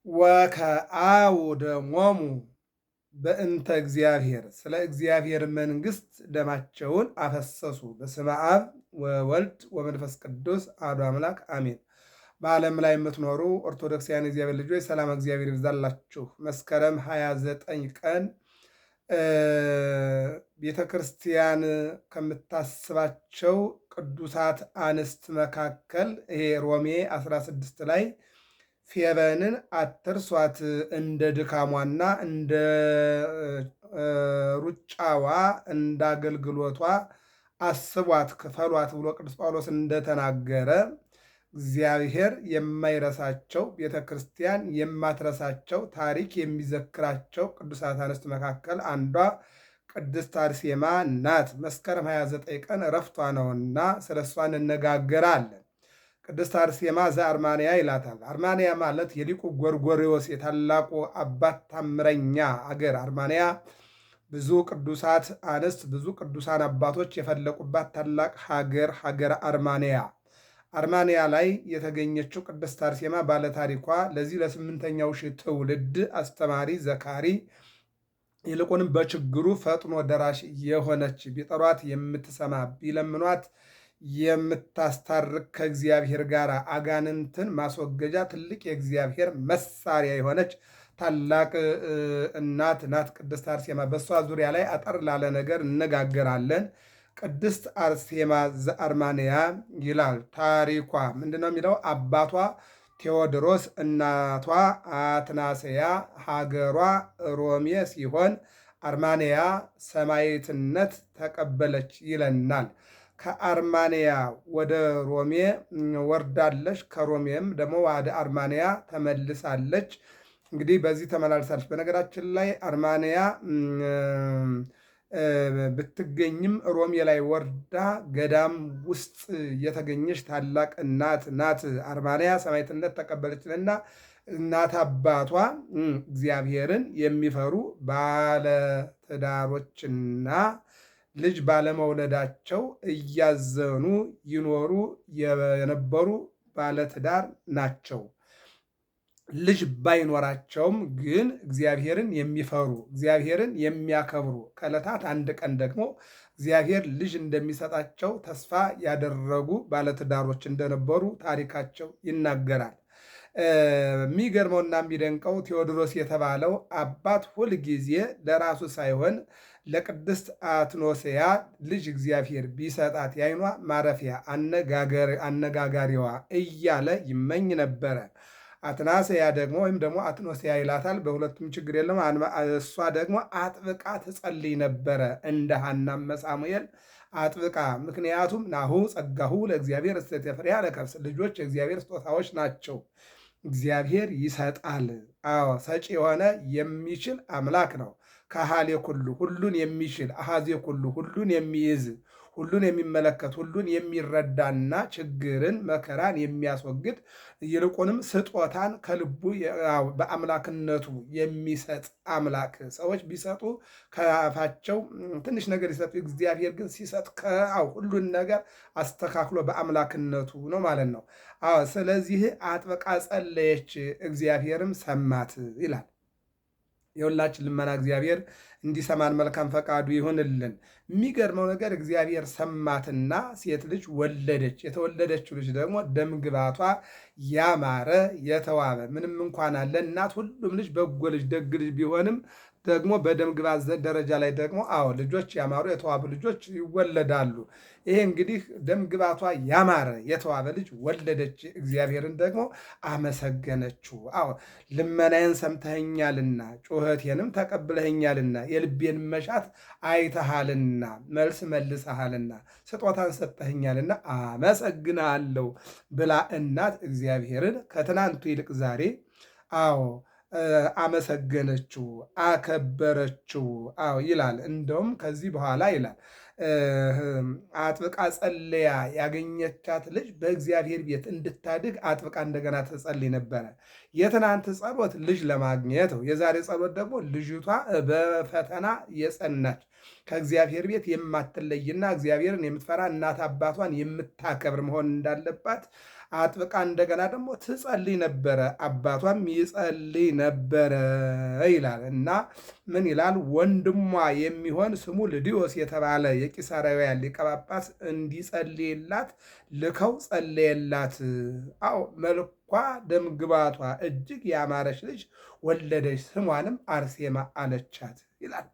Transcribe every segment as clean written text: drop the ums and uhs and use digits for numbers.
ወከአው ደሞሙ በእንተ እግዚአብሔር ስለ እግዚአብሔር መንግሥት ደማቸውን አፈሰሱ። በስመ አብ ወወልድ ወመንፈስ ቅዱስ አሐዱ አምላክ አሜን። በዓለም ላይ የምትኖሩ ኦርቶዶክሳውያን እግዚአብሔር ልጆች ሰላም እግዚአብሔር ይብዛላችሁ። መስከረም 29 ቀን ቤተ ክርስቲያን ከምታስባቸው ቅዱሳት አንስት መካከል ይሄ ሮሜ 16 ላይ ፌበንን አትርሷት እንደ ድካሟና እንደ ሩጫዋ እንደ አገልግሎቷ አስቧት ክፈሏት ብሎ ቅዱስ ጳውሎስ እንደተናገረ እግዚአብሔር የማይረሳቸው ቤተ ክርስቲያን የማትረሳቸው ታሪክ የሚዘክራቸው ቅዱሳት አንስት መካከል አንዷ ቅድስት አርሴማ ናት። መስከረም 29 ቀን እረፍቷ ነውና ስለ እሷ እንነጋገራለን። ቅድስት አርሴማ ዘአርማንያ ይላታል። አርማንያ ማለት የሊቁ ጎርጎርዮስ የታላቁ አባት ታምረኛ አገር። አርማንያ ብዙ ቅዱሳት አንስት ብዙ ቅዱሳን አባቶች የፈለቁባት ታላቅ ሀገር አርማንያ። አርማንያ ላይ የተገኘችው ቅድስት አርሴማ ባለታሪኳ ለዚህ ለስምንተኛው ሺህ ትውልድ አስተማሪ ዘካሪ ይልቁንም በችግሩ ፈጥኖ ደራሽ የሆነች ቢጠሯት የምትሰማ ቢለምኗት የምታስታርቅ ከእግዚአብሔር ጋር አጋንንትን ማስወገጃ ትልቅ የእግዚአብሔር መሳሪያ የሆነች ታላቅ እናት ናት ቅድስት አርሴማ። በእሷ ዙሪያ ላይ አጠር ላለ ነገር እነጋገራለን። ቅድስት አርሴማ ዘአርማንያ ይላል ታሪኳ። ምንድነው የሚለው? አባቷ ቴዎድሮስ፣ እናቷ አትናስያ፣ ሀገሯ ሮሜ ሲሆን አርማንያ ሰማዕትነት ተቀበለች ይለናል። ከአርማንያ ወደ ሮሜ ወርዳለች። ከሮሜም ደግሞ ወደ አርማንያ ተመልሳለች። እንግዲህ በዚህ ተመላልሳለች። በነገራችን ላይ አርማንያ ብትገኝም ሮሜ ላይ ወርዳ ገዳም ውስጥ የተገኘች ታላቅ እናት ናት። አርማንያ ሰማዕትነት ተቀበለችልና እናት አባቷ እግዚአብሔርን የሚፈሩ ባለትዳሮችና ልጅ ባለመውለዳቸው እያዘኑ ይኖሩ የነበሩ ባለትዳር ናቸው። ልጅ ባይኖራቸውም ግን እግዚአብሔርን የሚፈሩ እግዚአብሔርን የሚያከብሩ ከዕለታት አንድ ቀን ደግሞ እግዚአብሔር ልጅ እንደሚሰጣቸው ተስፋ ያደረጉ ባለትዳሮች እንደነበሩ ታሪካቸው ይናገራል። የሚገርመውና የሚደንቀው ቴዎድሮስ የተባለው አባት ሁልጊዜ ለራሱ ሳይሆን ለቅድስት አትኖስያ ልጅ እግዚአብሔር ቢሰጣት የዓይኗ ማረፊያ አነጋጋሪዋ እያለ ይመኝ ነበረ። አትናስያ ደግሞ ወይም ደግሞ አትኖስያ ይላታል። በሁለቱም ችግር የለም። እሷ ደግሞ አጥብቃ ትጸልይ ነበረ እንደ ሐናም ሳሙኤል አጥብቃ። ምክንያቱም ናሁ ጸጋሁ ለእግዚአብሔር እሴተ ፍሬሃ ለከርስ፣ ልጆች የእግዚአብሔር ስጦታዎች ናቸው። እግዚአብሔር ይሰጣል። አዎ ሰጪ የሆነ የሚችል አምላክ ነው። ከሃሌ ኩሉ ሁሉን የሚችል አሃዜ ኩሉ ሁሉን የሚይዝ ሁሉን የሚመለከት ሁሉን የሚረዳና ችግርን መከራን የሚያስወግድ ይልቁንም ስጦታን ከልቡ በአምላክነቱ የሚሰጥ አምላክ። ሰዎች ቢሰጡ ከአፋቸው ትንሽ ነገር ይሰጡ፣ እግዚአብሔር ግን ሲሰጥ ሁሉን ነገር አስተካክሎ በአምላክነቱ ነው ማለት ነው። ስለዚህ አጥብቃ ጸለየች፣ እግዚአብሔርም ሰማት ይላል። የሁላችን ልመና እግዚአብሔር እንዲሰማን መልካም ፈቃዱ ይሁንልን። የሚገርመው ነገር እግዚአብሔር ሰማትና ሴት ልጅ ወለደች። የተወለደችው ልጅ ደግሞ ደምግባቷ ያማረ የተዋበ ምንም እንኳን አለ እናት ሁሉም ልጅ በጎ ልጅ ደግ ልጅ ቢሆንም ደግሞ በደም ግባት ደረጃ ላይ ደግሞ ልጆች ያማሩ የተዋቡ ልጆች ይወለዳሉ። ይሄ እንግዲህ ደም ግባቷ ያማረ የተዋበ ልጅ ወለደች። እግዚአብሔርን ደግሞ አመሰገነችው። ልመናዬን ሰምተኸኛልና ጩኸቴንም ተቀብለኸኛልና የልቤን መሻት አይተሃልና መልስ መልሰሃልና ስጦታን ሰጠኸኛልና አመሰግናለሁ ብላ እናት እግዚአብሔርን ከትናንቱ ይልቅ ዛሬ አመሰገነችው፣ አከበረችው ይላል። እንደውም ከዚህ በኋላ ይላል አጥብቃ ጸለያ ያገኘቻት ልጅ በእግዚአብሔር ቤት እንድታድግ አጥብቃ እንደገና ተጸልይ ነበረ። የትናንት ጸሎት ልጅ ለማግኘት ነው። የዛሬ ጸሎት ደግሞ ልጅቷ በፈተና የጸናች ከእግዚአብሔር ቤት የማትለይና እግዚአብሔርን የምትፈራ እናት አባቷን የምታከብር መሆን እንዳለባት አጥብቃ እንደገና ደግሞ ትጸልይ ነበረ፣ አባቷም ይጸልይ ነበረ ይላል እና ምን ይላል? ወንድሟ የሚሆን ስሙ ልድዮስ የተባለ የቂሳርያውያን ሊቀ ጳጳስ እንዲጸልይላት ልከው ጸለየላት። አዎ መልኳ ደምግባቷ እጅግ ያማረች ልጅ ወለደች፣ ስሟንም አርሴማ አለቻት ይላል።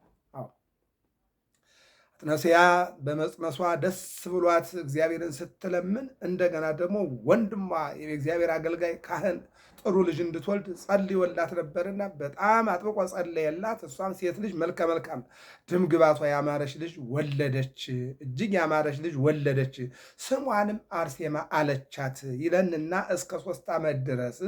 አትናስያ በመጽነሷ ደስ ብሏት እግዚአብሔርን ስትለምን እንደገና ደግሞ ወንድሟ የእግዚአብሔር አገልጋይ ካህን ጥሩ ልጅ እንድትወልድ ጸልዮላት ነበርና በጣም አጥብቆ ጸለየላት። እሷም ሴት ልጅ መልከ መልካም ድምግባቷ ያማረች ልጅ ወለደች፣ እጅግ ያማረች ልጅ ወለደች፣ ስሟንም አርሴማ አለቻት ይለንና እስከ 3 ዓመት ድረስ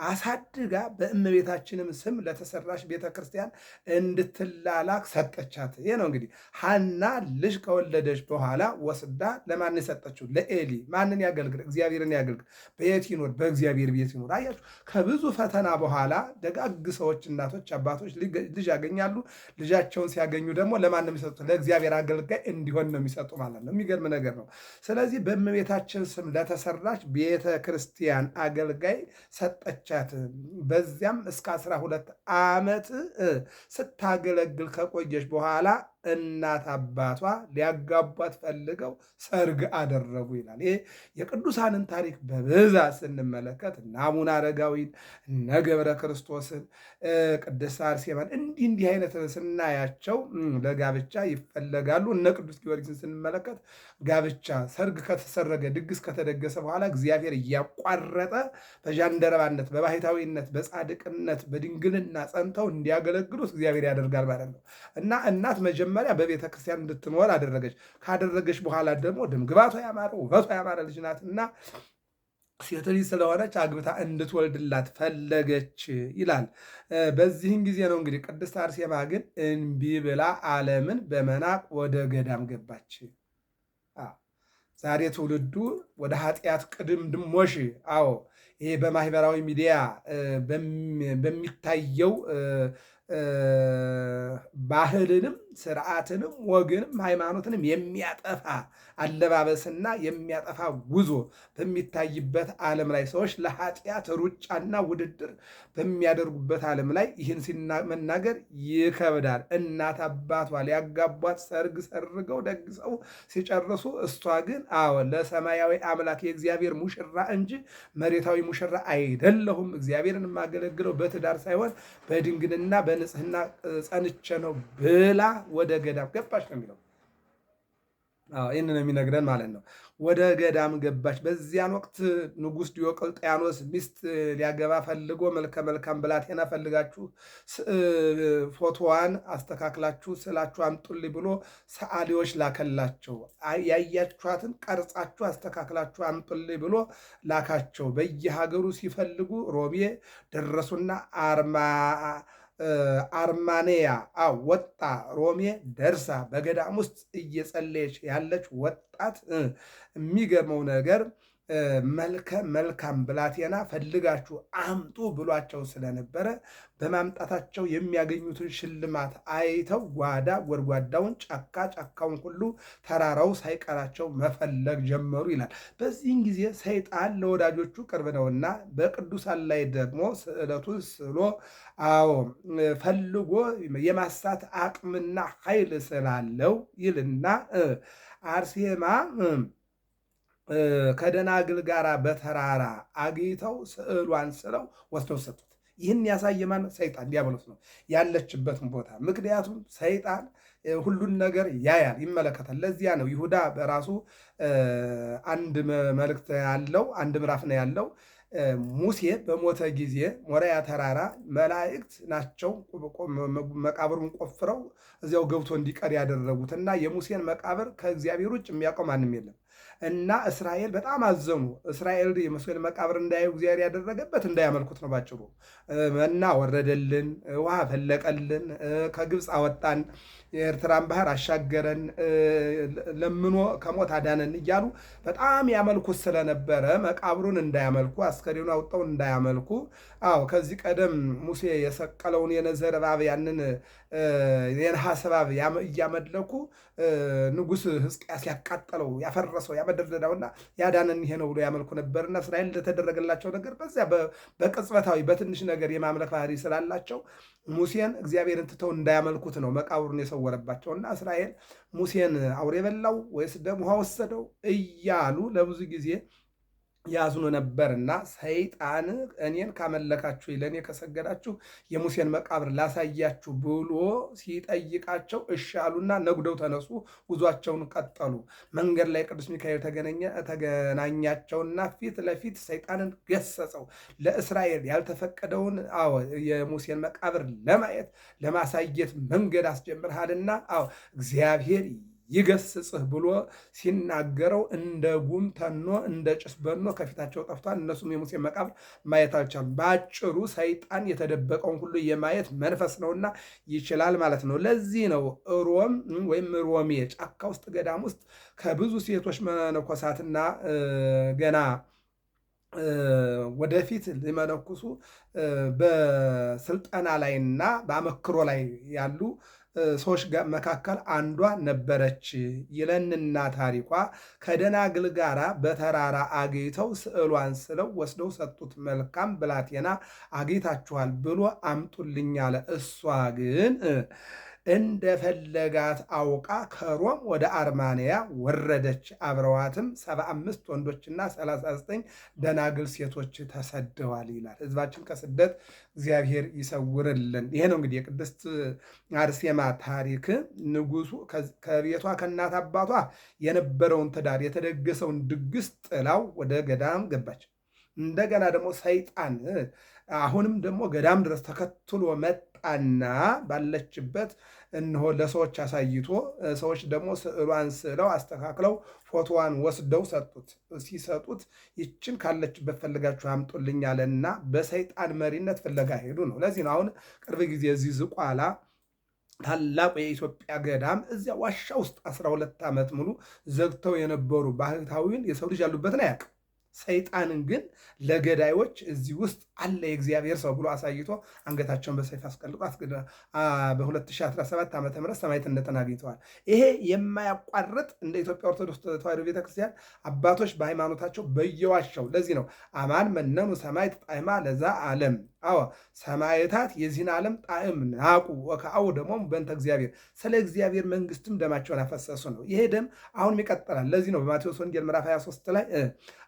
አሳድጋ በእመቤታችንም ስም ለተሰራሽ ቤተክርስቲያን እንድትላላክ ሰጠቻት። ይህ ነው እንግዲህ ሐና ልጅ ከወለደች በኋላ ወስዳ ለማን የሰጠችው? ለኤሊ። ማንን ያገልግል? እግዚአብሔርን ያገልግል። በየት ይኖር? በእግዚአብሔር ቤት ይኖር። አያችሁ፣ ከብዙ ፈተና በኋላ ደጋግ ሰዎች፣ እናቶች፣ አባቶች ልጅ ያገኛሉ። ልጃቸውን ሲያገኙ ደግሞ ለማን ነው የሚሰጡት? ለእግዚአብሔር አገልጋይ እንዲሆን ነው የሚሰጡ ማለት ነው። የሚገርም ነገር ነው። ስለዚህ በእመቤታችን ስም ለተሰራች ቤተ ክርስቲያን አገልጋይ ሰጠቻት። በዚያም እስከ 12 ዓመት ስታገለግል ከቆየች በኋላ እናት አባቷ ሊያጋቧት ፈልገው ሰርግ አደረጉ ይላል። ይሄ የቅዱሳንን ታሪክ በብዛት ስንመለከት እነ አቡነ አረጋዊን፣ እነ ገብረ ክርስቶስን፣ ቅድስት አርሴማን እንዲህ አይነት ስናያቸው ለጋብቻ ይፈለጋሉ። እነ ቅዱስ ጊዮርጊስን ስንመለከት ጋብቻ ሰርግ ከተሰረገ ድግስ ከተደገሰ በኋላ እግዚአብሔር እያቋረጠ በጃንደረባነት፣ በባሕታዊነት፣ በጻድቅነት፣ በድንግልና ጸንተው እንዲያገለግሉት እግዚአብሔር ያደርጋል ማለት ነው እና እናት መጀመሪያ በቤተ ክርስቲያን እንድትኖር አደረገች። ካደረገች በኋላ ደግሞ ድምግባቷ ያማረ ውበቷ ያማረ ልጅ ናትና ሴት ልጅ ስለሆነች አግብታ እንድትወልድላት ፈለገች ይላል። በዚህን ጊዜ ነው እንግዲህ ቅድስት አርሴማ ግን እምቢ ብላ ዓለምን በመናቅ ወደ ገዳም ገባች። ዛሬ ትውልዱ ወደ ኃጢአት ቅድምድሞሽ፣ አዎ ይሄ በማህበራዊ ሚዲያ በሚታየው ባህልንም ስርዓትንም ወግንም ሃይማኖትንም የሚያጠፋ አለባበስና የሚያጠፋ ጉዞ በሚታይበት ዓለም ላይ ሰዎች ለኃጢአት ሩጫና ውድድር በሚያደርጉበት ዓለም ላይ ይህን መናገር ይከብዳል። እናት አባቷ ሊያጋቧት ሰርግ ሰርገው ደግሰው ሲጨርሱ እሷ ግን አዎ ለሰማያዊ አምላክ የእግዚአብሔር ሙሽራ እንጂ መሬታዊ ሙሽራ አይደለሁም፣ እግዚአብሔርን የማገለግለው በትዳር ሳይሆን በድንግልና በንጽህና ጸንቼ ነው ብላ ወደ ገዳም ገባች ነው የሚለው። ይህን ነው የሚነግረን ማለት ነው። ወደ ገዳም ገባች። በዚያን ወቅት ንጉሥ ዲዮቅልጥያኖስ ሚስት ሊያገባ ፈልጎ መልከ መልካም ብላቴና ፈልጋችሁ ፎቶዋን አስተካክላችሁ ስላችሁ አምጡልኝ ብሎ ሰዓሊዎች ላከላቸው። ያያችኋትን ቀርጻችሁ አስተካክላችሁ አምጡልኝ ብሎ ላካቸው። በየሀገሩ ሲፈልጉ ሮሜ ደረሱና አርማንያ ወጣ። ሮሜ ደርሳ በገዳም ውስጥ እየጸለየች ያለች ወጣት የሚገርመው ነገር መልከ መልካም ብላቴና ፈልጋችሁ አምጡ ብሏቸው ስለነበረ በማምጣታቸው የሚያገኙትን ሽልማት አይተው ጓዳ ጎድጓዳውን፣ ጫካ ጫካውን ሁሉ ተራራው ሳይቀራቸው መፈለግ ጀመሩ ይላል። በዚህን ጊዜ ሰይጣን ለወዳጆቹ ቅርብ ነውና በቅዱሳን ላይ ደግሞ ስዕለቱን ስሎ ፈልጎ የማሳት አቅምና ኃይል ስላለው ይልና አርሴማ ከደናግል ጋር በተራራ አግኝተው ስዕሏን ስለው ወስደው ሰጡት። ይህን ያሳየ ማን? ሰይጣን ዲያብሎስ ነው ያለችበትን ቦታ። ምክንያቱም ሰይጣን ሁሉን ነገር ያያል፣ ይመለከታል። ለዚያ ነው ይሁዳ በራሱ አንድ መልእክት ያለው አንድ ምዕራፍ ነው ያለው። ሙሴ በሞተ ጊዜ ሞሪያ ተራራ መላእክት ናቸው መቃብሩን ቆፍረው እዚያው ገብቶ እንዲቀር ያደረጉት እና የሙሴን መቃብር ከእግዚአብሔር ውጭ የሚያውቀው ማንም የለም እና እስራኤል በጣም አዘኑ። እስራኤል የሙሴን መቃብር እንዳያዩ እግዚአብሔር ያደረገበት እንዳያመልኩት ነው ባጭሩ። መና ወረደልን፣ ውሃ ፈለቀልን፣ ከግብፅ አወጣን፣ የኤርትራን ባህር አሻገረን፣ ለምኖ ከሞት አዳነን እያሉ በጣም ያመልኩት ስለነበረ መቃብሩን እንዳያመልኩ፣ አስከሬኑ አውጥተው እንዳያመልኩ ከዚህ ቀደም ሙሴ የሰቀለውን የነዘር እባብ ያንን የነሐስ እባብ እያመለኩ ንጉሥ ሕዝቅያስ ያቃጠለው ያፈረሰው በደረዳውና ያዳነን ይሄ ነው ብሎ ያመልኩ ነበርና እስራኤል እንደተደረገላቸው ነገር በዚያ በቅጽበታዊ በትንሽ ነገር የማምለክ ባህሪ ስላላቸው ሙሴን እግዚአብሔርን ትተው እንዳያመልኩት ነው መቃብሩን የሰወረባቸውና እስራኤል ሙሴን አውሬ በላው ወይስ ደም ውሃ ወሰደው እያሉ ለብዙ ጊዜ ያዝኑ ነበርና ሰይጣን እኔን ካመለካችሁ ለእኔ ከሰገዳችሁ የሙሴን መቃብር ላሳያችሁ ብሎ ሲጠይቃቸው እሺ አሉና ነጉደው ተነሱ፣ ጉዟቸውን ቀጠሉ። መንገድ ላይ ቅዱስ ሚካኤል ተገናኛቸውና ፊት ለፊት ሰይጣንን ገሰጸው። ለእስራኤል ያልተፈቀደውን የሙሴን መቃብር ለማየት ለማሳየት መንገድ አስጀምርሃልና እግዚአብሔር ይገስጽህ ብሎ ሲናገረው እንደ ጉም ተኖ እንደ ጭስ በኖ ከፊታቸው ጠፍቷል። እነሱም የሙሴን መቃብር ማየት አልቻሉም። በአጭሩ ሰይጣን የተደበቀውን ሁሉ የማየት መንፈስ ነውና ይችላል ማለት ነው። ለዚህ ነው ሮም ወይም ሮሜ ጫካ ውስጥ ገዳም ውስጥ ከብዙ ሴቶች መነኮሳትና ገና ወደፊት ሊመነኩሱ በስልጠና ላይና በአመክሮ ላይ ያሉ ሰዎች መካከል አንዷ ነበረች ይለንና ታሪኳ። ከደናግል ጋራ በተራራ አግኝተው ስዕሏን ስለው ወስደው ሰጡት። መልካም ብላቴና አግኝታችኋል ብሎ አምጡልኝ አለ። እሷ ግን እንደፈለጋት አውቃ ከሮም ወደ አርማንያ ወረደች። አብረዋትም 75 ወንዶችና 39 ደናግል ሴቶች ተሰደዋል ይላል። ሕዝባችን ከስደት እግዚአብሔር ይሰውርልን። ይሄ ነው እንግዲህ የቅድስት አርሴማ ታሪክ። ንጉሱ ከቤቷ ከእናት አባቷ የነበረውን ትዳር የተደገሰውን ድግስ ጥላው ወደ ገዳም ገባች። እንደገና ደግሞ ሰይጣን አሁንም ደግሞ ገዳም ድረስ ተከትሎ መጣና ባለችበት እነሆ ለሰዎች አሳይቶ ሰዎች ደግሞ ስዕሏን ስለው አስተካክለው ፎቶዋን ወስደው ሰጡት። ሲሰጡት ይችን ካለችበት ፈልጋችሁ አምጡልኝ አለና በሰይጣን መሪነት ፍለጋ ሄዱ ነው። ለዚህ ነው አሁን ቅርብ ጊዜ እዚህ ዝቋላ ታላቁ የኢትዮጵያ ገዳም እዚያ ዋሻ ውስጥ 12 ዓመት ሙሉ ዘግተው የነበሩ ባህታዊን የሰው ልጅ ያሉበትን አያውቅም። ሰይጣንን ግን ለገዳዮች እዚህ ውስጥ አለ የእግዚአብሔር ሰው ብሎ አሳይቶ አንገታቸውን በሰይፍ አስቀልጦ በ2017 ዓ ም ሰማዕትነትን አግኝተዋል። ይሄ የማያቋርጥ እንደ ኢትዮጵያ ኦርቶዶክስ ተዋሕዶ ቤተክርስቲያን አባቶች በሃይማኖታቸው በየዋሻው ለዚህ ነው አማን መነኑ ሰማዕት ጣዕማ ለዛ ዓለም ሰማዕታት የዚህን ዓለም ጣዕም ናቁ ወከአው ደግሞ በእንተ እግዚአብሔር ስለ እግዚአብሔር መንግስትም ደማቸውን አፈሰሱ ነው። ይሄ ደም አሁንም ይቀጥላል። ለዚህ ነው በማቴዎስ ወንጌል ምዕራፍ 23 ላይ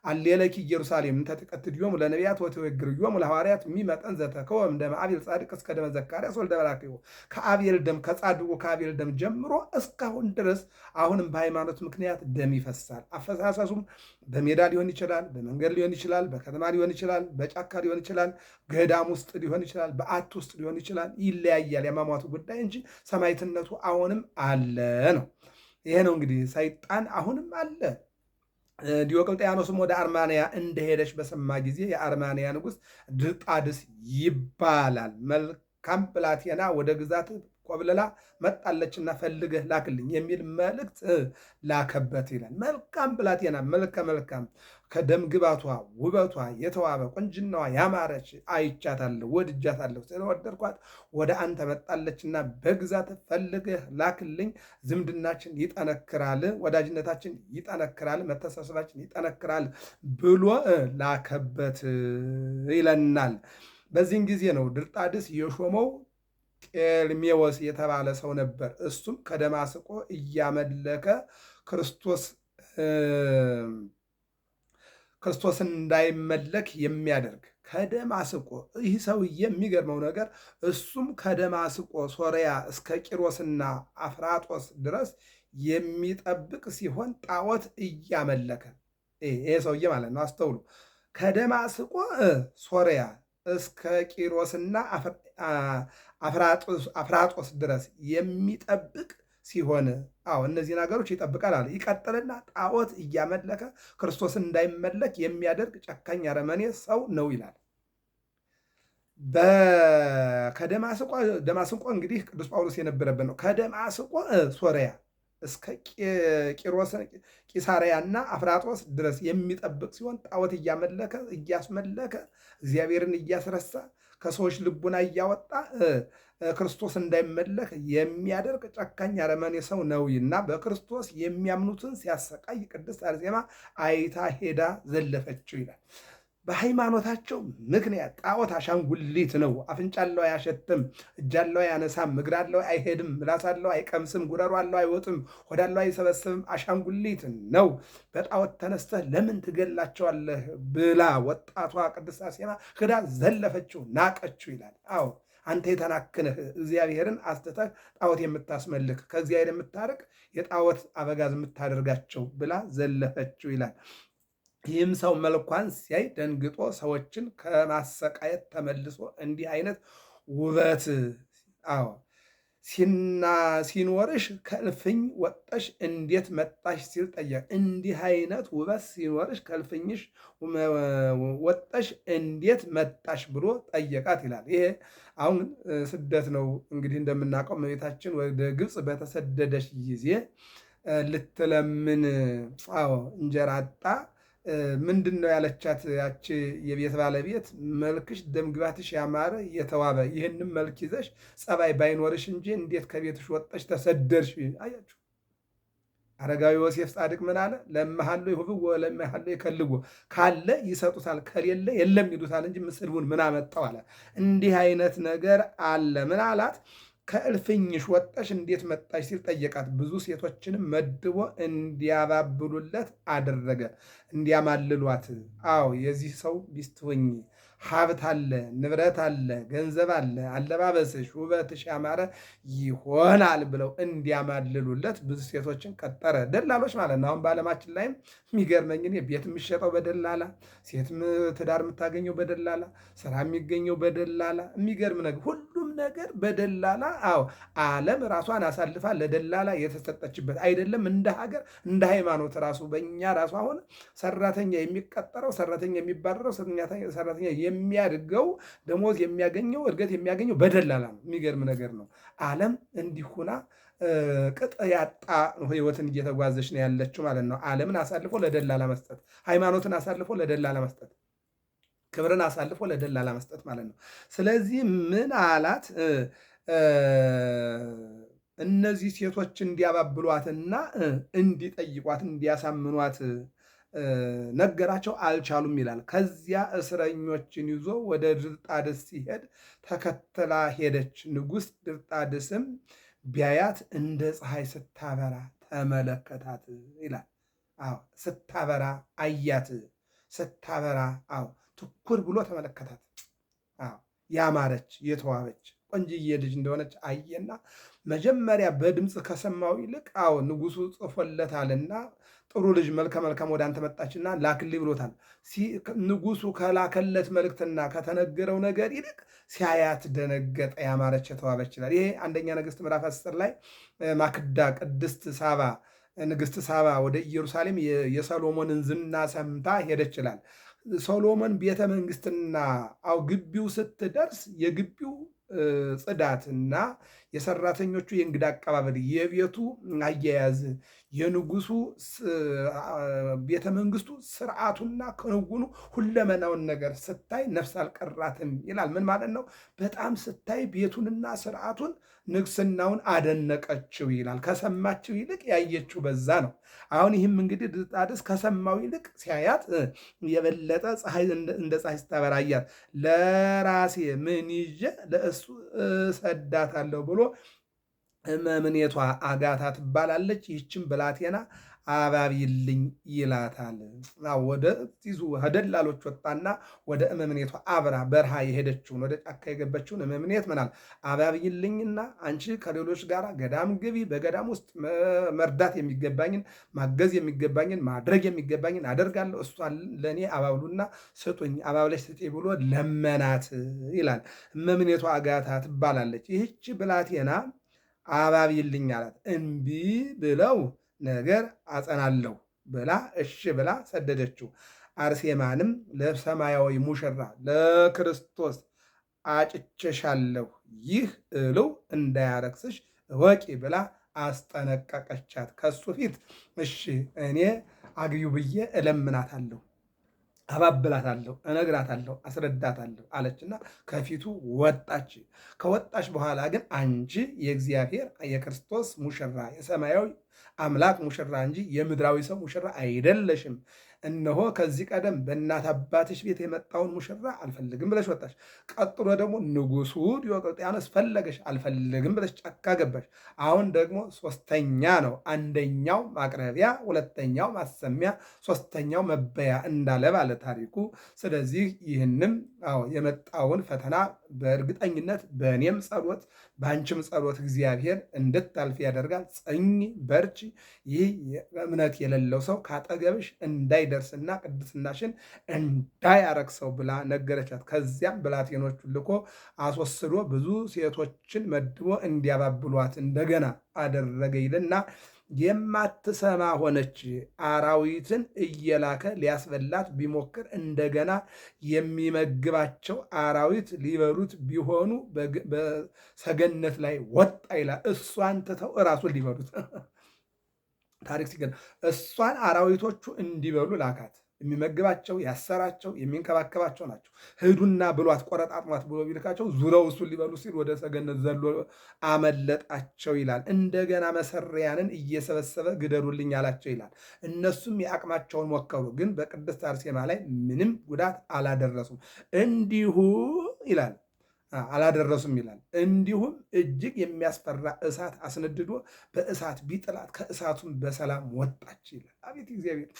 አሌለኪ ኢየሩሳሌም እንተ ትቀትልዮም ለነቢያት ወትወግርዮም ለሐዋርያት የሚመጠን ዘተከወ እምደመ አቤል ጻድቅ እስከ ደመ ዘካርያስ ወልደ በራክዩ ከአቤል ደም ከጻድቁ ከአቤል ደም ጀምሮ እስካሁን ድረስ አሁንም በሃይማኖት ምክንያት ደም ይፈሳል። አፈሳሰሱም በሜዳ ሊሆን ይችላል፣ በመንገድ ሊሆን ይችላል፣ በከተማ ሊሆን ይችላል፣ በጫካ ሊሆን ይችላል፣ ገዳም ውስጥ ሊሆን ይችላል፣ በአት ውስጥ ሊሆን ይችላል። ይለያያል የማሟቱ ጉዳይ እንጂ ሰማዕትነቱ አሁንም አለ ነው። ይሄ ነው እንግዲህ ሰይጣን አሁንም አለ። ዲዮቅልጥያኖስም ወደ አርማንያ እንደሄደች በሰማ ጊዜ የአርማንያ ንጉሥ ድርጣድስ ይባላል መልካም ብላቴና ወደ ግዛት ኮብልላ መጣለችና ፈልገህ ላክልኝ የሚል መልእክት ላከበት ይላል። መልካም ብላቴና መልከ መልካም ከደም ግባቷ ውበቷ የተዋበ ቁንጅናዋ ያማረች አይቻታለሁ፣ ወድጃታለሁ። ስለወደድኳት ወደ አንተ መጣለችና በግዛት ፈልገህ ላክልኝ፣ ዝምድናችን ይጠነክራል፣ ወዳጅነታችን ይጠነክራል፣ መተሳሰባችን ይጠነክራል ብሎ ላከበት ይለናል። በዚህን ጊዜ ነው ድርጣድስ የሾመው ጤልሜዎስ የተባለ ሰው ነበር። እሱም ከደማስቆ እያመለከ ክርስቶስን እንዳይመለክ የሚያደርግ ከደማስቆ። ይህ ሰውዬ የሚገርመው ነገር እሱም ከደማስቆ ሶርያ እስከ ቂሮስና አፍራጦስ ድረስ የሚጠብቅ ሲሆን ጣዖት እያመለከ ይሄ ሰውዬ ማለት ነው። አስተውሉ። ከደማስቆ ሶርያ እስከ ቂሮስና አፍራጦስ ድረስ የሚጠብቅ ሲሆን እነዚህ ነገሮች ይጠብቃል አለ። ይቀጥልና ጣዖት እያመለከ ክርስቶስን እንዳይመለክ የሚያደርግ ጨካኝ አረመኔ ሰው ነው ይላል። ደማስቆ እንግዲህ ቅዱስ ጳውሎስ የነበረበት ነው። ከደማስቆ ሶርያ እስከ ቂሳርያና አፍራጦስ ድረስ የሚጠብቅ ሲሆን ጣዖት እያመለከ እያስመለከ እግዚአብሔርን እያስረሳ ከሰዎች ልቡና እያወጣ ክርስቶስ እንዳይመለክ የሚያደርግ ጨካኝ አረመኔ ሰው ነውና በክርስቶስ የሚያምኑትን ሲያሰቃይ ቅድስት አርሴማ አይታ ሄዳ ዘለፈችው ይላል። በሃይማኖታቸው ምክንያት ጣዖት አሻንጉሊት ነው። አፍንጫ አለው አያሸትም፣ እጅ አለው አያነሳም፣ እግር አለው አይሄድም፣ ምላስ አለው አይቀምስም፣ ጉረሮ አለው አይወጥም፣ ሆድ አለው አይሰበስብም፣ አሻንጉሊት ነው። በጣዖት ተነስተህ ለምን ትገላቸዋለህ ብላ ወጣቷ ቅድስት አርሴማ ክዳ ዘለፈችው፣ ናቀችው ይላል። አዎ አንተ የተናክንህ እግዚአብሔርን አስተተህ ጣዖት የምታስመልክ ከእግዚአብሔር የምታርቅ የጣዖት አበጋዝ የምታደርጋቸው ብላ ዘለፈችው ይላል። ይህም ሰው መልኳን ሲያይ ደንግጦ ሰዎችን ከማሰቃየት ተመልሶ እንዲህ አይነት ውበት አዎ ሲኖርሽ ከእልፍኝ ወጠሽ እንዴት መጣሽ ሲል ጠየቅ። እንዲህ አይነት ውበት ሲኖርሽ ከእልፍኝሽ ወጠሽ እንዴት መጣሽ ብሎ ጠየቃት ይላል። ይሄ አሁን ስደት ነው እንግዲህ እንደምናውቀው እመቤታችን ወደ ግብፅ በተሰደደች ጊዜ ልትለምን እንጀራ አጣ ምንድን ነው ያለቻት? ያቺ የቤት ባለቤት መልክሽ ደምግባትሽ ያማረ የተዋበ ይህንም መልክ ይዘሽ ጸባይ ባይኖርሽ እንጂ እንዴት ከቤትሽ ወጠሽ ተሰደርሽ? አያችሁ። አረጋዊ ዮሴፍ ጻድቅ ምን አለ? ለመሃሎ ይሁብዎ ለመሃሎ ይከልጎ፣ ካለ ይሰጡታል ከሌለ የለም ይሉታል እንጂ ምስልቡን ምን አመጣው አለ። እንዲህ አይነት ነገር አለ። ምን አላት? ከእልፍኝሽ ወጠሽ እንዴት መጣሽ ሲል ጠየቃት። ብዙ ሴቶችንም መድቦ እንዲያባብሉለት አደረገ፣ እንዲያማልሏት። አዎ የዚህ ሰው ሚስት ሆኚ ሀብት አለ፣ ንብረት አለ፣ ገንዘብ አለ፣ አለባበስሽ ውበትሽ ያማረ ይሆናል ብለው እንዲያማልሉለት ብዙ ሴቶችን ቀጠረ። ደላሎች ማለት ነው። አሁን በዓለማችን ላይም የሚገርመኝ ቤት የሚሸጠው በደላላ፣ ሴት ትዳር የምታገኘው በደላላ፣ ስራ የሚገኘው በደላላ። የሚገርም ነገር ሁሉም ነገር በደላላ። አዎ ዓለም ራሷን አሳልፋ ለደላላ የተሰጠችበት አይደለም። እንደ ሀገር እንደ ሃይማኖት ራሱ በእኛ ራሱ አሁን ሰራተኛ የሚቀጠረው ሰራተኛ የሚባረረው ሰራተኛ የሚያድገው ደሞዝ የሚያገኘው እድገት የሚያገኘው በደላላ ነው። የሚገርም ነገር ነው። ዓለም እንዲሁና ቅጥ ያጣ ህይወትን እየተጓዘች ነው ያለችው ማለት ነው። ዓለምን አሳልፎ ለደላላ መስጠት፣ ሃይማኖትን አሳልፎ ለደላላ መስጠት፣ ክብርን አሳልፎ ለደላላ መስጠት ማለት ነው። ስለዚህ ምን አላት? እነዚህ ሴቶች እንዲያባብሏትና እንዲጠይቋት እንዲያሳምኗት ነገራቸው፣ አልቻሉም ይላል። ከዚያ እስረኞችን ይዞ ወደ ድርጣድስ ሲሄድ ተከትላ ሄደች። ንጉሥ ድርጣድስም ቢያያት እንደ ፀሐይ ስታበራ ተመለከታት ይላል። አዎ ስታበራ አያት፣ ስታበራ አዎ ትኩር ብሎ ተመለከታት። አዎ ያማረች የተዋበች ቆንጅዬ ልጅ እንደሆነች አየና መጀመሪያ በድምፅ ከሰማው ይልቅ አዎ ንጉሱ ጽፎለታልና ጥሩ ልጅ መልከ መልካም ወደ አንተ መጣችና ላክልኝ ብሎታል። ንጉሱ ከላከለት መልእክትና ከተነገረው ነገር ይልቅ ሲያያት ደነገጠ። ያማረች የተዋበች ይላል። ይሄ አንደኛ ነገሥት ምዕራፍ 10 ላይ ማክዳ ቅድስት ሳባ ንግሥት ሳባ ወደ ኢየሩሳሌም የሰሎሞንን ዝና ሰምታ ሄደች ይላል። ሰሎሞን ቤተ መንግስትና አው ግቢው ስትደርስ የግቢው ጽዳትና የሰራተኞቹ የእንግዳ አቀባበል፣ የቤቱ አያያዝ፣ የንጉሱ ቤተ መንግስቱ ስርዓቱና ክንውኑ ሁለመናውን ነገር ስታይ ነፍስ አልቀራትም ይላል። ምን ማለት ነው? በጣም ስታይ ቤቱንና ስርዓቱን ንግስናውን አደነቀችው ይላል። ከሰማችው ይልቅ ያየችው በዛ ነው። አሁን ይህም እንግዲህ ድርጣድስ ከሰማው ይልቅ ሲያያት የበለጠ እንደ ፀሐይ ስታበራያት ለራሴ ምን ይዤ ለእሱ እሰዳታለሁ ብሎ እመምኔቷ አጋታ ትባላለች። ይህችን ብላቴና አባቢልኝ ይላታል። ወደ ዚዙ ደላሎች ወጣና ወደ እመምኔቷ አብራ በረሃ የሄደችውን ወደ ጫካ የገበችውን እመምኔት ምናል አባቢልኝና አንቺ ከሌሎች ጋር ገዳም ግቢ፣ በገዳም ውስጥ መርዳት የሚገባኝን ማገዝ የሚገባኝን ማድረግ የሚገባኝን አደርጋለሁ፣ እሷን ለእኔ አባብሉና ስጡኝ፣ አባብለሽ ስጤ ብሎ ለመናት ይላል። እመምኔቷ አጋታ ትባላለች። ይህች ብላቴና አባቢልኝ አላት። እምቢ ብለው ነገር አጸናለሁ ብላ እሺ ብላ ሰደደችው። አርሴማንም ለሰማያዊ ሙሽራ ለክርስቶስ አጭቼሻለሁ፣ ይህ እልው እንዳያረክስሽ እወቂ ብላ አስጠነቀቀቻት። ከሱ ፊት እሺ እኔ አግዩ ብዬ እለምናታለሁ፣ አባብላታለሁ፣ እነግራታለሁ፣ አስረዳታለሁ አለችና ከፊቱ ወጣች። ከወጣች በኋላ ግን አንቺ የእግዚአብሔር የክርስቶስ ሙሽራ የሰማያዊ አምላክ ሙሽራ እንጂ የምድራዊ ሰው ሙሽራ አይደለሽም። እነሆ ከዚህ ቀደም በእናት አባትሽ ቤት የመጣውን ሙሽራ አልፈልግም ብለሽ ወጣሽ። ቀጥሎ ደግሞ ንጉሱ ዲዮቅልጥያኖስ ፈለገሽ፣ አልፈልግም ብለሽ ጫካ ገባሽ። አሁን ደግሞ ሶስተኛ ነው። አንደኛው ማቅረቢያ፣ ሁለተኛው ማሰሚያ፣ ሶስተኛው መበያ እንዳለ ባለ ታሪኩ። ስለዚህ ይህንም የመጣውን ፈተና በእርግጠኝነት በእኔም ጸሎት በአንቺም ጸሎት እግዚአብሔር እንድታልፍ ያደርጋል። ጽኚ፣ በርቺ። ይህ እምነት የሌለው ሰው ካጠገብሽ እንዳይደርስና ቅድስናሽን እንዳያረክሰው ብላ ነገረቻት። ከዚያም ብላቴኖቹን ልኮ አስወስዶ ብዙ ሴቶችን መድቦ እንዲያባብሏት እንደገና አደረገ ይልና የማትሰማ ሆነች። አራዊትን እየላከ ሊያስበላት ቢሞክር እንደገና የሚመግባቸው አራዊት ሊበሉት ቢሆኑ በሰገነት ላይ ወጣ ይላል። እሷን ትተው እራሱን ሊበሉት ታሪክ ሲገ እሷን አራዊቶቹ እንዲበሉ ላካት። የሚመግባቸው ያሰራቸው የሚንከባከባቸው ናቸው። ሂዱና ብሏት ቆረጣጥሟት ብሎ ቢልካቸው ዙረው እሱን ሊበሉ ሲል ወደ ሰገነት ዘሎ አመለጣቸው ይላል። እንደገና መሰሪያንን እየሰበሰበ ግደሉልኝ አላቸው ይላል። እነሱም የአቅማቸውን ሞከሩ፣ ግን በቅድስት አርሴማ ላይ ምንም ጉዳት አላደረሱም። እንዲሁ ይላል አላደረሱም ይላል። እንዲሁም እጅግ የሚያስፈራ እሳት አስነድዶ በእሳት ቢጥላት ከእሳቱም በሰላም ወጣች ይላል። አቤት እግዚአብሔር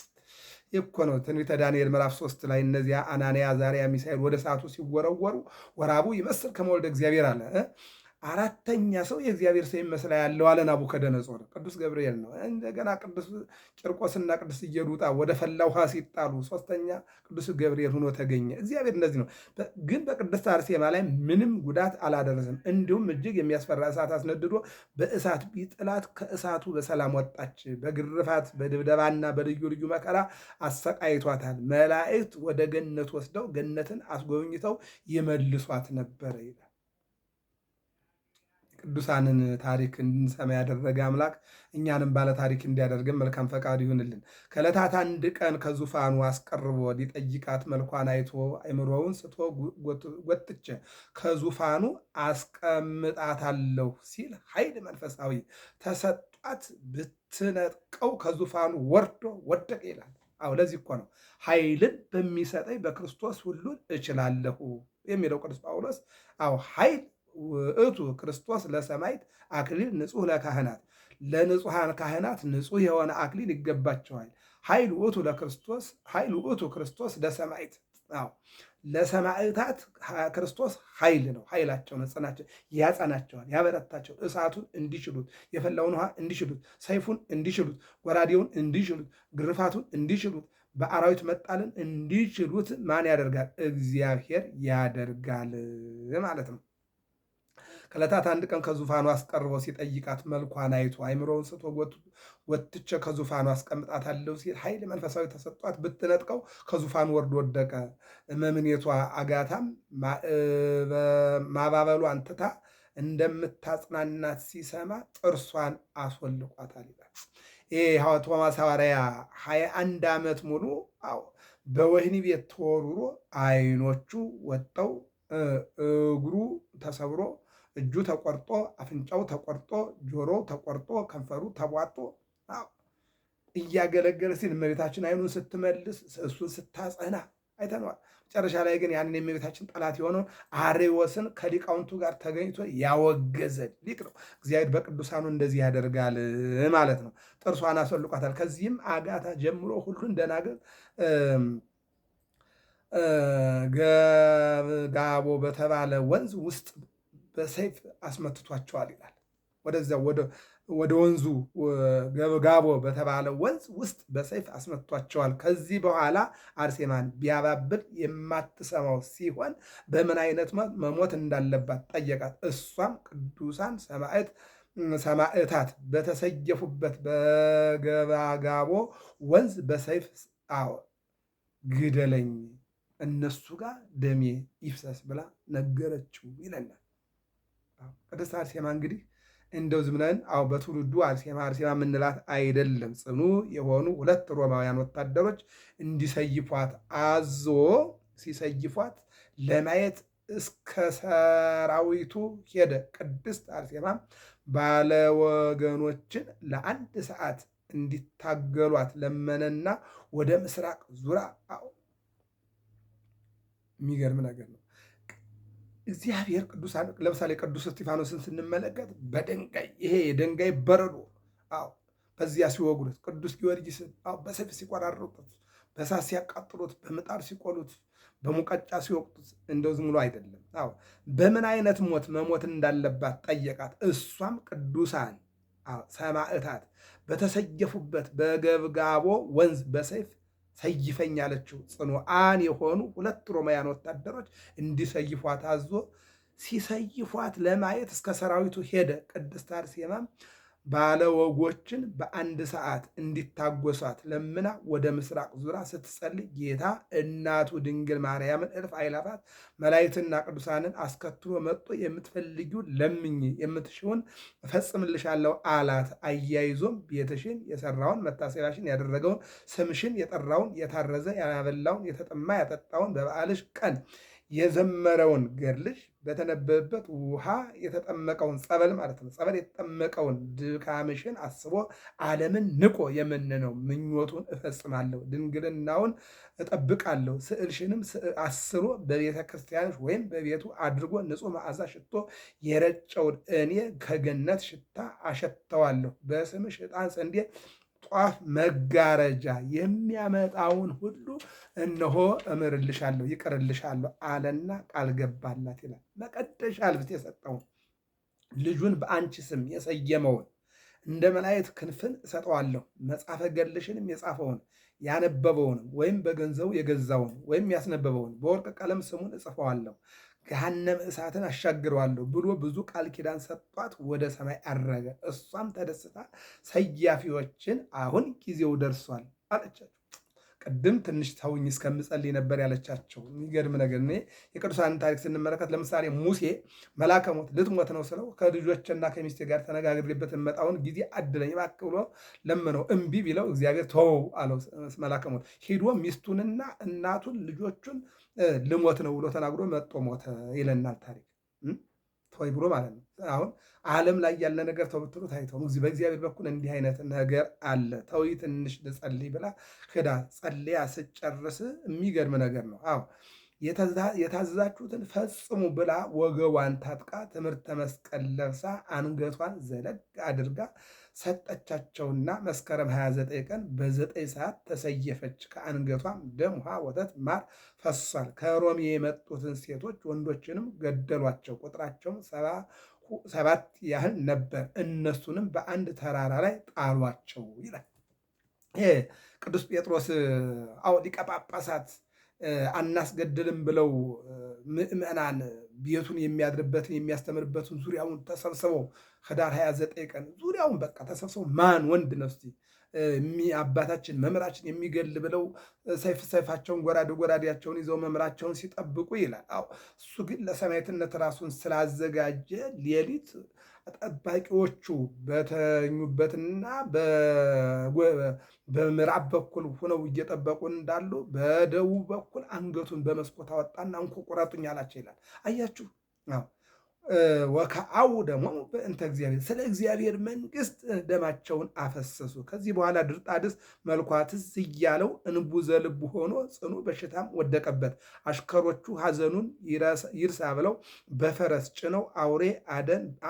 እኮ ነው። ትንቢተ ዳንኤል ምዕራፍ 3 ላይ እነዚያ አናንያ፣ አዛርያ፣ ሚሳኤል ወደ እሳቱ ሲወረወሩ ወራቡ ይመስል ከመወልደ እግዚአብሔር አለ። አራተኛ ሰው የእግዚአብሔር ሰው ይመስላ ያለው አለ ናቡከደነጾር። ቅዱስ ገብርኤል ነው። እንደገና ቅዱስ ቂርቆስና ቅዱስ ኢየሉጣ ወደ ፈላ ውሃ ሲጣሉ ሶስተኛ ቅዱስ ገብርኤል ሆኖ ተገኘ። እግዚአብሔር እንደዚህ ነው። ግን በቅድስት አርሴማ ላይ ምንም ጉዳት አላደረሰም። እንዲሁም እጅግ የሚያስፈራ እሳት አስነድዶ በእሳት ቢጥላት ከእሳቱ በሰላም ወጣች። በግርፋት በድብደባና በልዩ ልዩ መከራ አሰቃይቷታል። መላእክት ወደ ገነት ወስደው ገነትን አስጎብኝተው ይመልሷት ነበረ ይላል። ቅዱሳንን ታሪክ እንድንሰማ ያደረገ አምላክ እኛንም ባለ ታሪክ እንዲያደርግን መልካም ፈቃዱ ይሁንልን። ከዕለታት አንድ ቀን ከዙፋኑ አስቀርቦ ሊጠይቃት መልኳን አይቶ አእምሮውን ስቶ ጎትቼ ከዙፋኑ አስቀምጣታለሁ ሲል ኃይል መንፈሳዊ ተሰጧት ብትነጥቀው ከዙፋኑ ወርዶ ወደቀ ይላል። አዎ ለዚህ እኮ ነው ኃይልን በሚሰጠኝ በክርስቶስ ሁሉን እችላለሁ የሚለው ቅዱስ ጳውሎስ። አዎ ኃይል ውእቱ ክርስቶስ ለሰማዕት አክሊል ንጹሕ ለካህናት፣ ለንጹሐን ካህናት ንጹሕ የሆነ አክሊል ይገባቸዋል። ኃይል ውእቱ ለክርስቶስ ኃይል ውእቱ ክርስቶስ ለሰማዕት። ለሰማዕታት ክርስቶስ ኃይል ነው። ኃይላቸው ነጽናቸው ያጸናቸዋል፣ ያበረታቸው። እሳቱን እንዲችሉት፣ የፈላውን ውሃ እንዲችሉት፣ ሰይፉን እንዲችሉት፣ ጎራዴውን እንዲችሉት፣ ግርፋቱን እንዲችሉት፣ በአራዊት መጣልን እንዲችሉት ማን ያደርጋል? እግዚአብሔር ያደርጋል ማለት ነው። ከዕለታት አንድ ቀን ከዙፋኑ አስቀርቦ ሲጠይቃት መልኳን አይቶ አእምሮውን ስቶ ጎትቼ ከዙፋኑ አስቀምጣታለሁ ሲል ኃይል መንፈሳዊ ተሰጧት ብትነጥቀው ከዙፋኑ ወርዶ ወደቀ። እመምኔቷ አጋታም ማባበሏን ትታ እንደምታጽናናት ሲሰማ ጥርሷን አስወልቋታል ይላል። ይህ ቶማስ ሐዋርያ 21 ዓመት ሙሉ በወህኒ ቤት ተወርውሮ አይኖቹ ወጠው እግሩ ተሰብሮ እጁ ተቆርጦ አፍንጫው ተቆርጦ ጆሮው ተቆርጦ ከንፈሩ ተቧጦ እያገለገለ ሲል እመቤታችን አይኑን ስትመልስ እሱን ስታጸና አይተነዋል። መጨረሻ ላይ ግን ያንን የእመቤታችን ጠላት የሆነውን አርዮስን ከሊቃውንቱ ጋር ተገኝቶ ያወገዘ ሊቅ ነው። እግዚአብሔር በቅዱሳኑ እንደዚህ ያደርጋል ማለት ነው። ጥርሷን አስወልቋታል። ከዚህም አጋታ ጀምሮ ሁሉን ደናግል ጋቦ በተባለ ወንዝ ውስጥ በሰይፍ አስመትቷቸዋል ይላል። ወደዚያ ወደ ወንዙ ጋቦ በተባለ ወንዝ ውስጥ በሰይፍ አስመትቷቸዋል። ከዚህ በኋላ አርሴማን ቢያባብል የማትሰማው ሲሆን በምን አይነት መሞት እንዳለባት ጠየቃት። እሷም ቅዱሳን ሰማዕታት በተሰየፉበት በገባጋቦ ወንዝ በሰይፍ ግደለኝ፣ እነሱ ጋር ደሜ ይፍሰስ ብላ ነገረችው ይለናል። ቅድስት አርሴማ እንግዲህ እንደው ዝም ብለን በትውልዱ አርሴማ የምንላት አይደለም። ጽኑ የሆኑ 2 ሮማውያን ወታደሮች እንዲሰይፏት አዞ ሲሰይፏት ለማየት እስከ ሰራዊቱ ሄደ። ቅድስት አርሴማም ባለወገኖችን ለ1 ሰዓት እንዲታገሏት ለመነና ወደ ምስራቅ ዙራ። የሚገርም ነገር ነው። እግዚአብሔር ቅዱሳን ለምሳሌ ቅዱስ እስጢፋኖስን ስንመለከት በድንጋይ ይሄ የድንጋይ በረዶ በዚያ ሲወግሩት፣ ቅዱስ ጊዮርጊስን በሰይፍ ሲቆራርጡት፣ በእሳት ሲያቃጥሉት፣ በምጣድ ሲቆሉት፣ በሙቀጫ ሲወቅጡት እንደው ዝም ብሎ አይደለም። በምን አይነት ሞት መሞት እንዳለባት ጠየቃት። እሷም ቅዱሳን ሰማዕታት በተሰየፉበት በገብጋቦ ወንዝ በሰይፍ ሰይፈኝ ያለችው ጽኑዓን የሆኑ 2 ሮማውያን ወታደሮች እንዲሰይፏት አዞ ሲሰይፏት ለማየት እስከ ሰራዊቱ ሄደ። ቅድስት አርሴማም ባለወጎችን በ1 ሰዓት እንዲታጎሷት ለምና ወደ ምስራቅ ዙራ ስትጸልይ ጌታ እናቱ ድንግል ማርያምን እልፍ አእላፋት መላእክትና ቅዱሳንን አስከትሎ መጥቶ የምትፈልጊውን ለምኝ የምትሽውን እፈጽምልሻለሁ አላት። አያይዞም ቤትሽን የሰራውን መታሰቢያሽን ያደረገውን ስምሽን የጠራውን የታረዘ ያበላውን የተጠማ ያጠጣውን በበዓልሽ ቀን የዘመረውን ገድልሽ በተነበበበት ውሃ የተጠመቀውን ጸበል ማለት ነው። ጸበል የተጠመቀውን ድካምሽን አስቦ ዓለምን ንቆ የምንነው ምኞቱን እፈጽማለሁ፣ ድንግልናውን እጠብቃለሁ። ስዕልሽንም አስሮ በቤተ ክርስቲያንሽ ወይም በቤቱ አድርጎ ንጹሕ መዓዛ ሽቶ የረጨውን እኔ ከገነት ሽታ አሸተዋለሁ። በስምሽ ዕጣን፣ ስንዴ፣ ጧፍ፣ መጋረጃ የሚያመጣውን ሁሉ እነሆ እምርልሻለሁ፣ ይቅርልሻለሁ አለና ቃል ገባላት ይላል። መቀደሻ ልብስ የሰጠውን ልጁን በአንቺ ስም የሰየመውን እንደ መላእክት ክንፍን እሰጠዋለሁ። መጽሐፈ ገድልሽንም የጻፈውን ያነበበውንም ወይም በገንዘቡ የገዛውን ወይም ያስነበበውን በወርቅ ቀለም ስሙን እጽፈዋለሁ፣ ገሃነመ እሳትን አሻግረዋለሁ ብሎ ብዙ ቃል ኪዳን ሰጧት። ወደ ሰማይ አረገ። እሷም ተደስታ ሰያፊዎችን አሁን ጊዜው ደርሷል አለቻቸው። ቅድም ትንሽ ተውኝ እስከምጸልይ ነበር ያለቻቸው። የሚገርም ነገር እኔ የቅዱሳን ታሪክ ስንመለከት ለምሳሌ ሙሴ መልአከ ሞት ልትሞት ነው ስለው ከልጆችና ከሚስቴ ጋር ተነጋግሬበት መጣውን ጊዜ አድለኝ እባክህ ብሎ ለመነው። እምቢ ቢለው እግዚአብሔር ተወው አለው። መልአከ ሞት ሂዶ ሚስቱንና እናቱን ልጆቹን ልሞት ነው ብሎ ተናግሮ መጦ ሞተ ይለናል ታሪክ። ተወይ ብሎ ማለት ነው። አሁን ዓለም ላይ ያለ ነገር ተው ብትሉት አይተውም። እዚህ በእግዚአብሔር በኩል እንዲህ አይነት ነገር አለ። ተው ትንሽ ልጸልይ ብላ ክዳ ጸልያ ስጨርስ የሚገርም ነገር ነው። አዎ የታዘዛችሁትን ፈጽሙ ብላ ወገቧን ታጥቃ ትምህርተ መስቀል ለብሳ አንገቷን ዘለግ አድርጋ ሰጠቻቸውና መስከረም 29 ቀን በ9 ሰዓት ተሰየፈች። ከአንገቷም ደም፣ ውሃ፣ ወተት፣ ማር ፈሷል። ከሮሜ የመጡትን ሴቶች ወንዶችንም ገደሏቸው። ቁጥራቸውም 7 ያህል ነበር። እነሱንም በአንድ ተራራ ላይ ጣሏቸው ይላል። ይሄ ቅዱስ ጴጥሮስ ሊቀ ጳጳሳት አናስገድልም ብለው ምዕመናን ቤቱን የሚያድርበትን የሚያስተምርበትን ዙሪያውን ተሰብስበው ህዳር 29 ቀን ዙሪያውን በቃ ተሰብስበው ማን ወንድ ነው እስቲ አባታችን መምህራችን የሚገል ብለው ሰይፋቸውን ጎራዴያቸውን ይዘው መምህራቸውን ሲጠብቁ ይላል። እሱ ግን ለሰማዕትነት ራሱን ስላዘጋጀ ሌሊት ጠባቂዎቹ በተኙበትና በምዕራብ በኩል ሆነው እየጠበቁ እንዳሉ በደቡብ በኩል አንገቱን በመስኮት አወጣና እንኩ ቁረጡኝ አላቸው ይላል። አያችሁ ወከአው ደግሞ በእንተ እግዚአብሔር ስለ እግዚአብሔር መንግስት ደማቸውን አፈሰሱ። ከዚህ በኋላ ድርጣድስ መልኳ ትዝ እያለው እንቡዘ ልቡ ሆኖ ጽኑ በሽታም ወደቀበት። አሽከሮቹ ሐዘኑን ይርሳ ብለው በፈረስ ጭነው አውሬ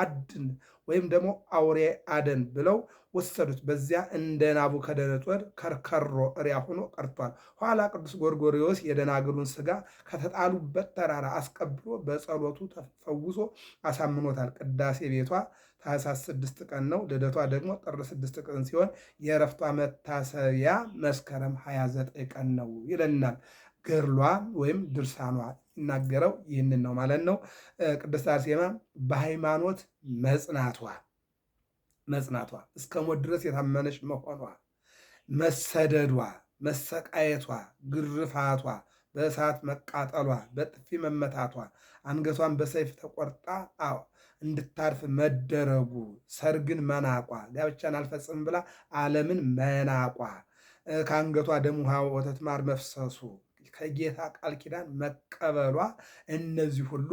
አድን ወይም ደግሞ አውሬ አደን ብለው ወሰዱት። በዚያ እንደ ናቡከደነፆር ከርከሮ እሪያ ሆኖ ቀርቷል። ኋላ ቅዱስ ጎርጎርዮስ የደናግሉን ስጋ ከተጣሉበት ተራራ አስቀብሎ በጸሎቱ ተፈውሶ አሳምኖታል። ቅዳሴ ቤቷ ታኅሳስ 6 ቀን ነው። ልደቷ ደግሞ ጥር 6 ቀን ሲሆን የዕረፍቷ መታሰቢያ መስከረም 29 ቀን ነው ይለናል። ገድሏ ወይም ድርሳኗ ይናገረው ይህንን ነው ማለት ነው። ቅድስት አርሴማ በሃይማኖት መጽናቷ እስከ ሞት ድረስ የታመነች መሆኗ፣ መሰደዷ፣ መሰቃየቷ፣ ግርፋቷ፣ በእሳት መቃጠሏ፣ በጥፊ መመታቷ፣ አንገቷን በሰይፍ ተቆርጣ እንድታርፍ መደረጉ፣ ሰርግን መናቋ፣ ጋብቻን አልፈጽም ብላ ዓለምን መናቋ፣ ከአንገቷ ደም ውሃ ወተት ማር መፍሰሱ፣ ከጌታ ቃል ኪዳን መቀበሏ፣ እነዚህ ሁሉ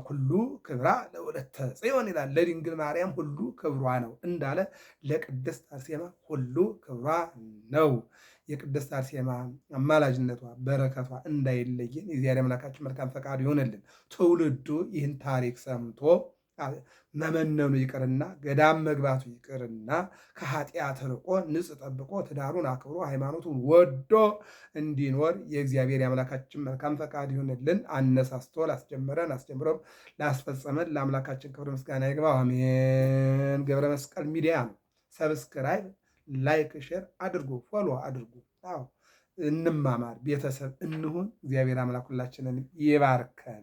ሁሉ ክብራ ለወለተ ጽዮን ይላል። ለድንግል ማርያም ሁሉ ክብሯ ነው እንዳለ ለቅድስት አርሴማ ሁሉ ክብሯ ነው። የቅድስት አርሴማ አማላጅነቷ በረከቷ እንዳይለየን የእግዚአብሔር አምላካችን መልካም ፈቃዱ ይሆንልን። ትውልዱ ይህን ታሪክ ሰምቶ መመነኑ ይቅርና ገዳም መግባቱ ይቅርና ከኃጢአት ርቆ ንጽሕ ጠብቆ ትዳሩን አክብሮ ሃይማኖቱን ወዶ እንዲኖር የእግዚአብሔር የአምላካችን መልካም ፈቃድ ይሆንልን። አነሳስቶ ላስጀመረን አስጀምሮም ላስፈጸመን ለአምላካችን ክብር ምስጋና ይግባው። አሜን። ገብረ መስቀል ሚዲያ ነው። ሰብስክራይብ፣ ላይክ፣ ሼር አድርጉ፣ ፎሎ አድርጉ። እንማማር፣ ቤተሰብ እንሁን። እግዚአብሔር አምላክ ሁላችንን ይባርከን።